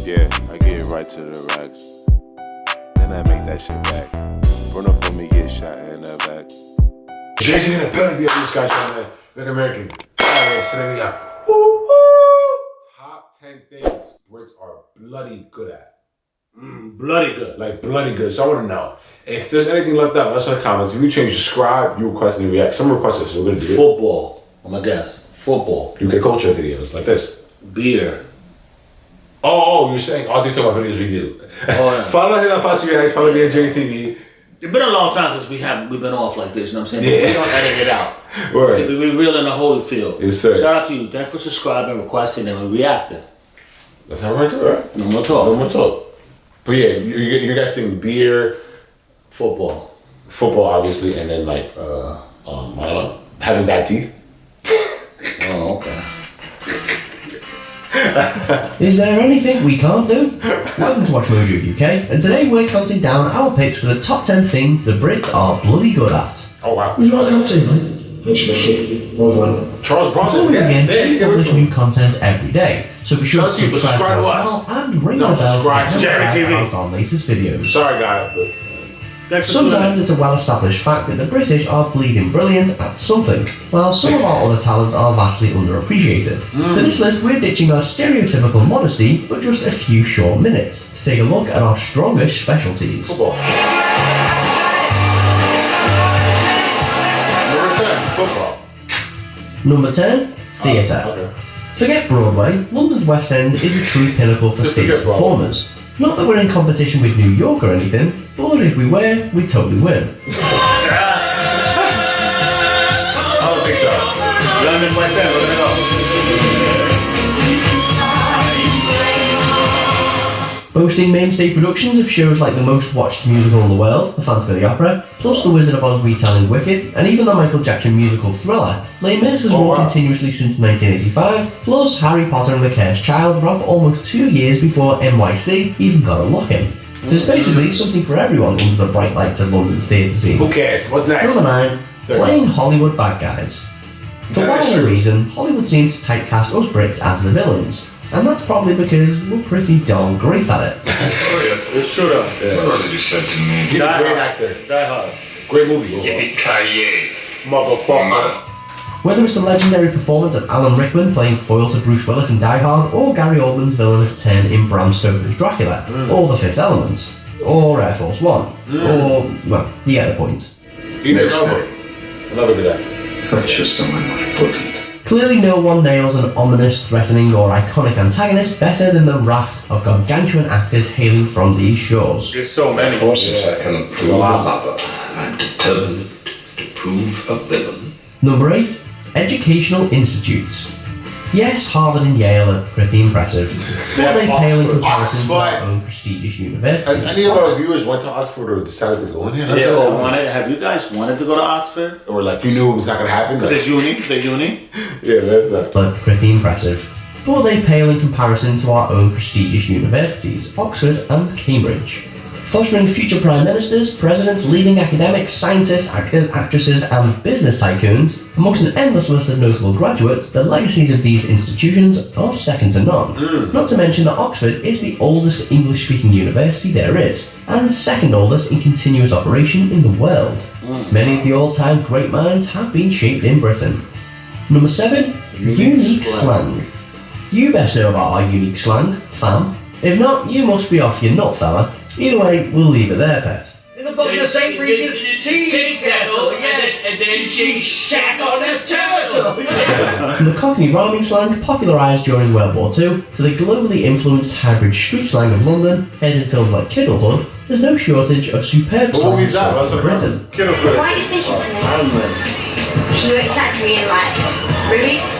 Yeah, I get right to the racks. Then I make that shit back. Run up on me, get shot in the back. Jason in the building, the other guy trying to make American. Alright, so we got top 10 things Brits are bloody good at. Bloody good. Like bloody good. So I want to know if there's anything left out. Let us know in the comments. If you change, subscribe. You request and react. Some request this. So we're gonna do football. I'm gonna guess football. UK culture videos like this. Beer. Oh, you're saying all the talk about videos we do. Oh, yeah. Follow him on Post React. Follow me at JTV. It's been a long time since we've been off like this. You know what I'm saying? Yeah. We don't edit it out. Right. We're real in the Holyfield. Yes, sir. Shout out to you. Thanks for subscribing, requesting, and reacting. That's how we're doing, right? No more talk. No more talk. But yeah, you're guessing beer, football, obviously, and then like I don't know, having bad teeth. Oh, okay. Is there anything we can't do? Welcome to Watch Mojo UK, and today we're counting down our picks for the top 10 things the Brits are bloody good at. Oh wow. Would you like to have mate? Let's make it. Love one. Charles Bronson. Before we begin, we Yeah, publish new content every day, so be sure to subscribe to our channel and ring the bell subscribe to Jerry TV. out our latest videos. Sorry guys, but sometimes it's a well-established fact that the British are bleeding brilliant at something, while some of our other talents are vastly underappreciated. For this list, we're ditching our stereotypical modesty for just a few short minutes to take a look at our strongest specialties. football. Football. Number 10, theatre. Okay. Forget Broadway, London's West End is a true pinnacle for stage performers. Not that we're in competition with New York or anything, but if we were, we'd totally win. I don't think so. London West End, we're gonna go. Boasting mainstay productions of shows like the most watched musical in the world, The Phantom of the Opera, plus The Wizard of Oz retelling Wicked, and even the Michael Jackson musical Thriller, Les Mis has run continuously since 1985, plus Harry Potter and the Cursed Child ran for almost 2 years before NYC even got a look in. There's basically something for everyone under the bright lights of London's theatre scene. Who cares? What's next? Number 9, playing Hollywood bad guys. For whatever reason, Hollywood seems to typecast us Brits as the villains. And that's probably because we're pretty darn great at it. It's true though. Yeah. What did you say to me? He's a great actor. Die Hard. Great movie. Yippee-ki-yay. Motherfucker. Whether it's the legendary performance of Alan Rickman playing foil to Bruce Willis in Die Hard, or Gary Oldman's villainous turn in Bram Stoker's Dracula, or The Fifth Element, or Air Force One, or, well, you get the point. Idris Elba. Another good actor. That's just someone more important. Clearly no one nails an ominous, threatening, or iconic antagonist better than the raft of gargantuan actors hailing from these shores. There's so many. Of course, since I can prove a lover, I'm determined to prove a villain. Number 8, educational institutes. Yes, Harvard and Yale are pretty impressive, but they pale in comparison to our own prestigious universities. Has any of our viewers went to Oxford or decided to go in here? Have you guys wanted to go to Oxford? Or like you knew it was not going to happen? The uni? Yeah, that's that. But pretty impressive. But they pale in comparison to our own prestigious universities, Oxford and Cambridge. Fostering future prime ministers, presidents, leading academics, scientists, actors, actresses, and business tycoons, amongst an endless list of notable graduates, the legacies of these institutions are second to none. Not to mention that Oxford is the oldest English-speaking university there is, and second oldest in continuous operation in the world. Many of the all-time great minds have been shaped in Britain. Number 7, unique slang. You best know about our unique slang, fam. If not, you must be off your nut, fella. Either way, we'll leave it there, pet. In the bottom of St. Regis tea kettle, yes, and then she shat on a turtle. From the Cockney rhyming slang popularised during World War II to the globally influenced hybrid street slang of London, heard in films like Kiddlehood, there's no shortage of superb slang in Britain. Why are you speaking to me? Can you chat to me in like 3 weeks?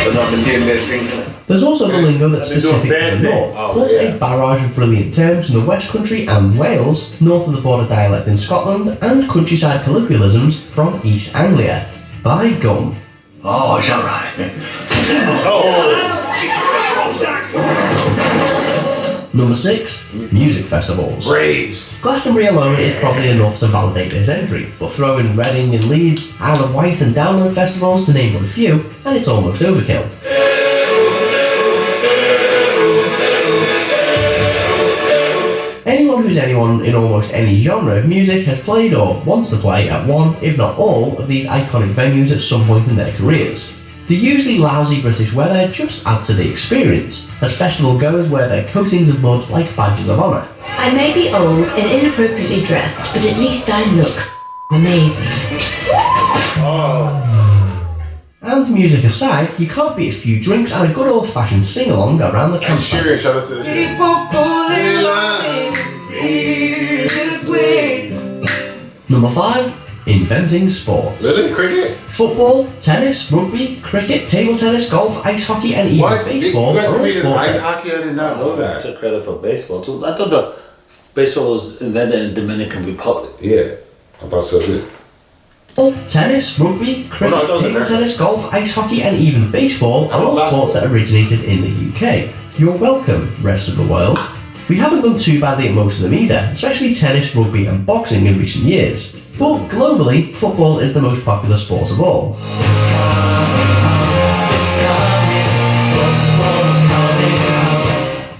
But I've been doing those things. There's also the lingo that's specific to the north, plus a barrage of brilliant terms from the West Country and Wales, north of the border dialect in Scotland, and countryside colloquialisms from East Anglia. By gum. Oh, is that right? Number 6, music festivals. Braves. Glastonbury alone is probably enough to validate this entry, but throw in Reading and Leeds, Isle of Wight and Downland festivals to name but a few, and it's almost overkill. is anyone in almost any genre of music has played or wants to play at one, if not all, of these iconic venues at some point in their careers. The usually lousy British weather just adds to the experience, as festival goers wear their coatings of mud like badges of honour. I may be old and inappropriately dressed, but at least I look amazing. And music aside, you can't beat a few drinks and a good old-fashioned sing-along around the And campfire. cheers, shout out to the Number 5. Inventing sports. Really? Cricket? Football, tennis, rugby, cricket, table tennis, golf, ice hockey and even What? baseball You guys are all competed in sports. ice hockey? I did not know I that. took credit for baseball too. I thought the baseball was invented in Dominican Republic. Yeah. I thought so too. Tennis, rugby, cricket, Oh, no, it doesn't table matter. tennis, golf, ice hockey and even baseball are Oh, all basketball. sports that originated in the UK. You're welcome, rest of the world. We haven't done too badly at most of them either, especially tennis, rugby and boxing in recent years. But globally, football is the most popular sport of all.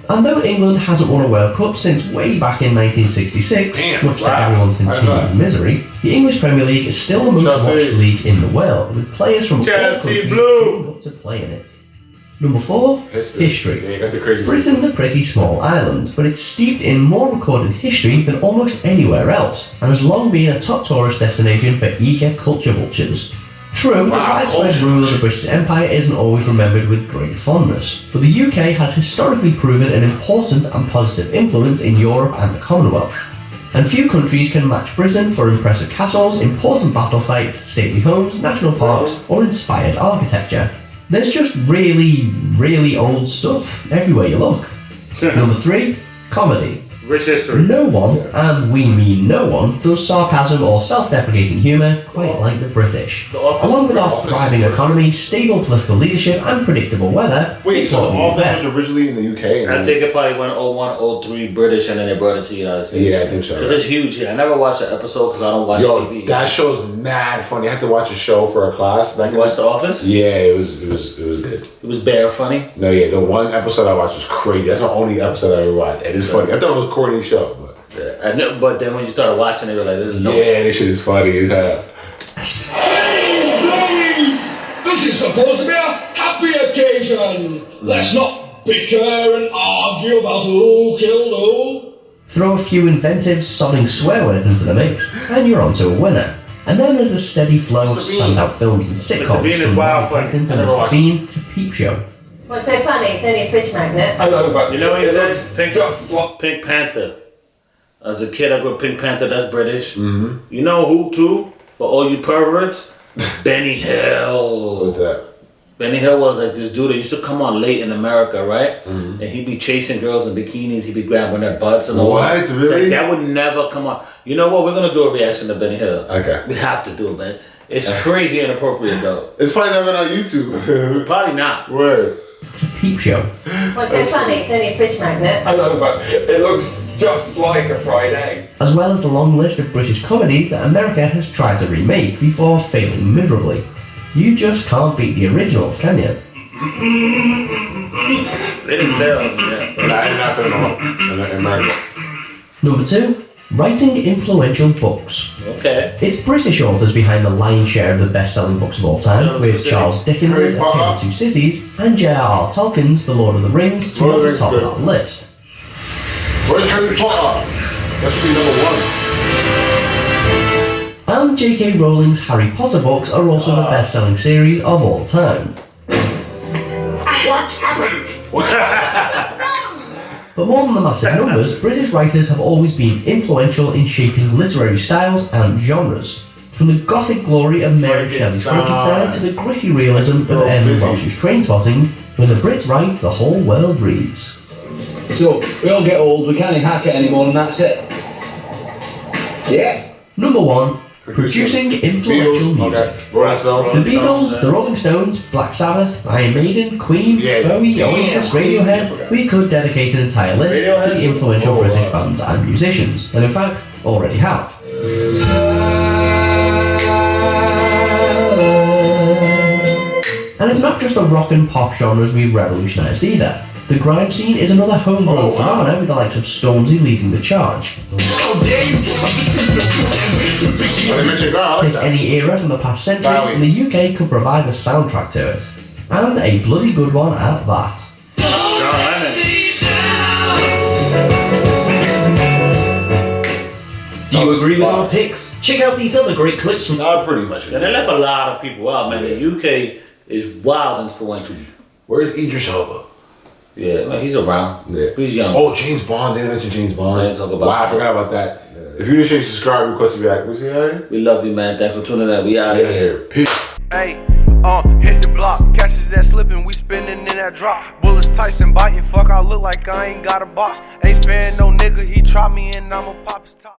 And though England hasn't won a World Cup since way back in 1966, Damn, much to wow. everyone's I know. continued misery, the English Premier League is still the most Chelsea. watched league in the world, with players from all Chelsea countries Blue. queuing up to play in it. Number 4. History. Yeah, you got the crazy Britain's a pretty small island, but it's steeped in more recorded history than almost anywhere else, and has long been a top tourist destination for eager culture vultures. True, the widespread rule of the British Empire isn't always remembered with great fondness, but the UK has historically proven an important and positive influence in Europe and the Commonwealth. And few countries can match Britain for impressive castles, important battle sites, stately homes, national parks, or inspired architecture. There's just really, really old stuff everywhere you look. Number 3. Comedy. Rich history. No one, and we mean no one, does sarcasm or self-deprecating humour quite like the British. The Office. Along with our The Office. thriving economy, stable political leadership and predictable weather, Wait, it's so what the we office bet. was originally in the UK? And I think it probably went 01, 03 British, and then they brought it to the United States. Yeah, I think so. Because it's huge here. I never watched the episode because I don't watch Yo, TV. that show's mad funny. I had to watch a show for a class back You watched The Office? Yeah, it was good. It was bare funny. No, yeah, the one episode I watched was crazy. That's the only episode I ever watched, and it's funny. I thought it was a corny show, but I know, but then when you started watching it, you were like, this is no. yeah, this shit is funny as hell. This is supposed to be a happy occasion. Let's not bicker and argue about who killed who. Throw a few inventive, sodding swear words into the mix, and you're onto a winner. And then there's the steady flow of standout films and sitcoms, Bean is from wild Monty funny. Python to I never Mr. watched Bean to Peep Show. What's so funny? It's only a fridge magnet. I know, but You know what he it said? looks Pink, just like Pink Panther. As a kid, I grew up Pink Panther. That's British. Mm-hmm. You know who too? For all you perverts, Benny Hill. What's that? Benny Hill was like this dude that used to come on late in America, right? Mm-hmm. And he'd be chasing girls in bikinis. He'd be grabbing their butts and all. What? Really? That would never come on. You know what? We're gonna do a reaction to Benny Hill. Okay. We have to do it, man. It's crazy inappropriate though. It's probably not even on YouTube. Probably not. Word. To Peep Show. What's so funny? It's only a fridge magnet. I know, but it looks just like a fried egg. As well as the long list of British comedies that America has tried to remake before failing miserably. You just can't beat the originals, can you? They didn't fail. Yeah. Nah, I did not film in America. Number 2. Writing influential books. Okay. It's British authors behind the lion's share of the best-selling books of all time, with Charles Dickens' A Tale of Two Cities and J.R.R. Tolkien's The Lord of the Rings toward the top of that list. Where's Harry Potter? That should be number 1. And J.K. Rowling's Harry Potter books are also the best-selling series of all time. What happened? But more than the massive numbers, British writers have always been influential in shaping literary styles and genres. From the gothic glory of Mary Shelley's Frankenstein to the gritty realism of Emily Welsh's Trainspotting, when the Brits write, the whole world reads. So, we all get old, we can't hack it anymore, and that's it. Yeah. Number 1. Producing influential music. Okay. Rolling Stones. The Beatles, the Rolling Stones, Black Sabbath, Iron Maiden, Queen, Yeah. Bowie, Oasis, Radiohead. We could dedicate an entire list to the influential British bands and musicians, and in fact, already have. And it's not just the rock and pop genres we've revolutionised either. The grime scene is another homegrown phenomenon with the likes of Stormzy leading the charge. Pick any era from the past century and the UK could provide a soundtrack to it. And a bloody good one at that. Do you agree with our picks? Check out these other great clips from... I pretty much. And they left a lot of people out, man. The UK is wild influential. Where's Idris Elba? Yeah, man, he's around. Yeah. He's young. Oh, James Bond. They didn't mention James Bond. I didn't talk about wow, I forgot about that. Yeah. If you didn't subscribe, request to react. What's it? We love you, man. Thanks for tuning in. We out of here. Peace. Hey, hit the block, catches that slipping, we spinning in that drop. Bullets Tyson biting, fuck, I look like I ain't got a box. Ain't sparing no nigga, he trot me and I'ma pop his top.